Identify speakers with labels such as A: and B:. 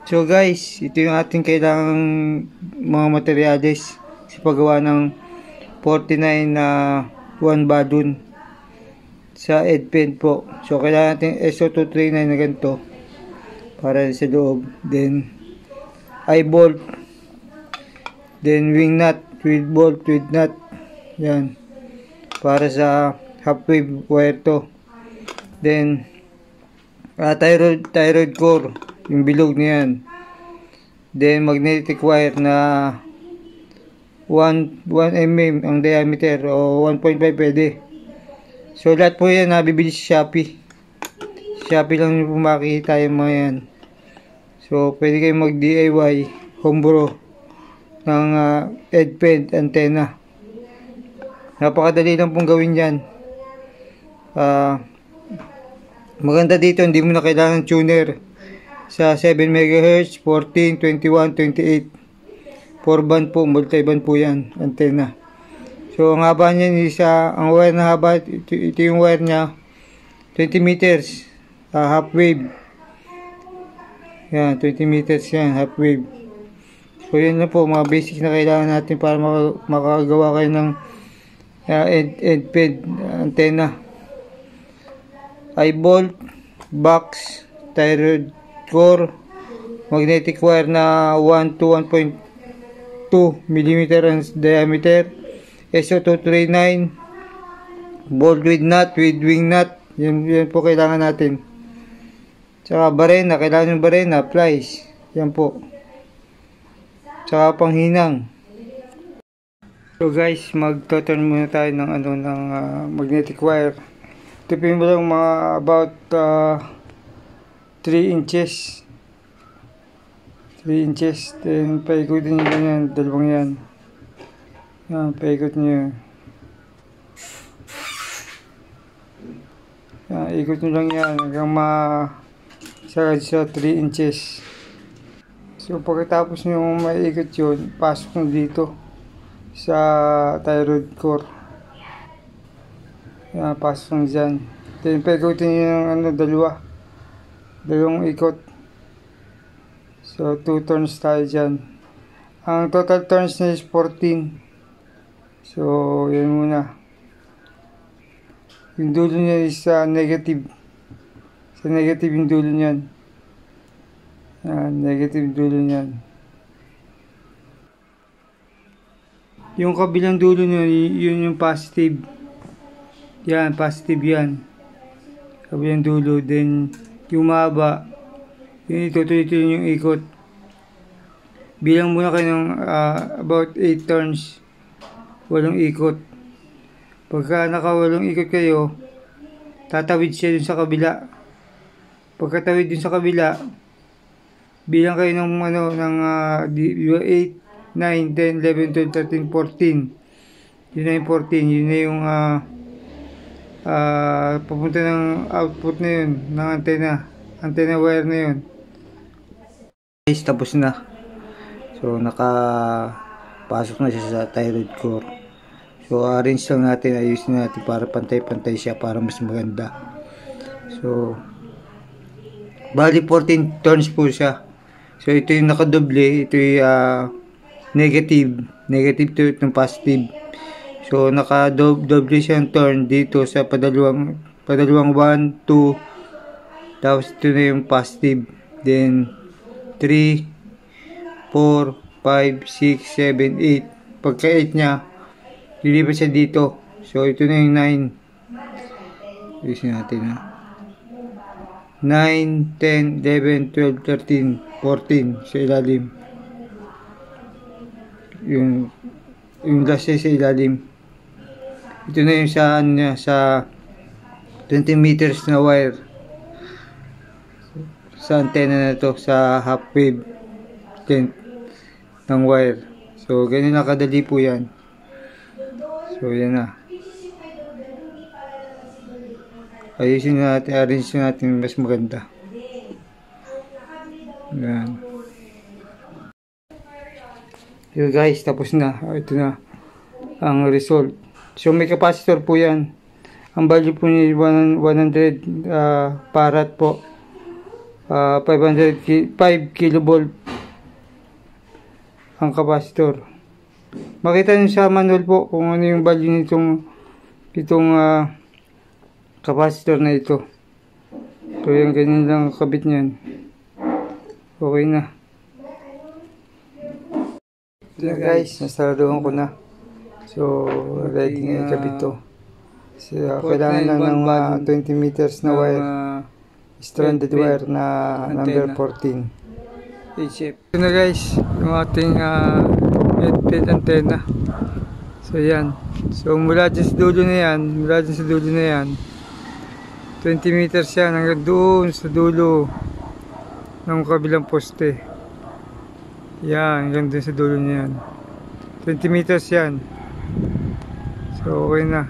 A: So guys, ito yung ating kailangang mga materyales sa paggawa ng 49 na 1 balloon sa EDPEN po. So kailangan natin SO239 na ganito para sa loob. Then eye bolt, then wing nut with bolt with nut. Yan, para sa half wave wire to. Then thyroid core, yung bilog niyan. Then magnetic wire na 1 mm ang diameter o 1.5 pwede. So lahat po yan nabibili sa Shopee. Shopee lang yung makikita yung mga yan. So pwede kayong mag DIY homebrew ng EDPEN antenna. Napakadali lang pong gawin yan. Maganda dito, hindi mo na kailangan tuner sa 7 MHz, 14, 21, 28. 4 band po, multi-band po yan, antenna. So, ang haba niya, ang wire na haba, ito yung wire niya, 20 meters, half wave. Yan, 20 meters yan, half wave. So, yan na po, mga basic na kailangan natin para makagawa kayo ng EDPEN antenna. Eye bolt, box, thyroid core, magnetic wire na 1 to 1.2 mm ang diameter, SO239, bolt with nut, with wing nut. Yan po kailangan natin. Tsaka barena, kailangan yung barena, plies. Yan po. Tsaka panghinang. So guys, magto-turn muna tayo ng magnetic wire. Tipin mo lang mga about 3 inches. 3 inches. Then paikutin nyo ganyan, dalawang yan. Yan, paikot nyo. Yan, ikot nyo lang yan hanggang sa 3 inches. So pagkatapos nyo maikot yun, pasok nyo dito sa thyroid core. Yan, pasok nyo dyan. Then paikutin nyo ng dalawang ikot. So 2 turns tayo dyan. Ang total turns na is 14. So yan muna. Yung dulo niya is negative. Sa negative yung dulo niyan. Negative dulo niyan. Yung kabilang dulo niya, yun yung positive. Yan, positive yan. Kabilang dulo. Then yung mahaba, yun itutuloy-tuloy yung ikot. Bilang muna kayo ng about 8 turns. 8 ikot. Pagka naka 8 ikot kayo, tatawid siya dun sa kabila. Pagkatawid dun sa kabila, bilang kayo ng 8, 9, 10, 11, 12, 13, 14. Yun na yung 14. Yun na yung papunta ng output na yun, ng antenna wire na yun. Guys, tapos na. So nakapasok na siya sa thyroid core. So arrange lang natin, ayusin natin para pantay-pantay siya para mas maganda. So bali 14 turns po siya. So ito yung nakadoble, ito yung negative to itong positive. So nakadoble siyang turn dito sa padalawang 1, 2, tapos ito na yung positive. Then 3, 4, 5, 6, 7, 8. Pagka 8 niya, lilipat siya dito. So ito na yung 9. Ayusin natin 9, 10, 11, 12, 13, 14 sa ilalim. Yung last sa ilalim. Ito na yung sa 20 meters na wire. Sa antenna na to, sa half wave length ng wire. So ganyan na kadali po yan. So yan na. Ayusin natin, arrange natin mas maganda. Yan. So guys, tapos na. Ito na ang result. So may capacitor po yan. Ang value po niya 100 farad po. 5 kilovolt ang capacitor. Makita nyo sa manual po kung ano yung value nitong capacitor na ito. So yung ganyan lang kabit niyan. Okay na. So guys, nasaraduhan ko na. So ready na ikabit to. So, kailangan lang ng 20 meters na wire, stranded wire na number 14. Ito na guys, yung ating headpin antenna. So yan. So mula dyan sa dulo na yan, 20 meters yan hanggang doon sa dulo ng kabilang poste. Yan, hanggang doon sa dulo na yan. 20 meters yan. So okay na.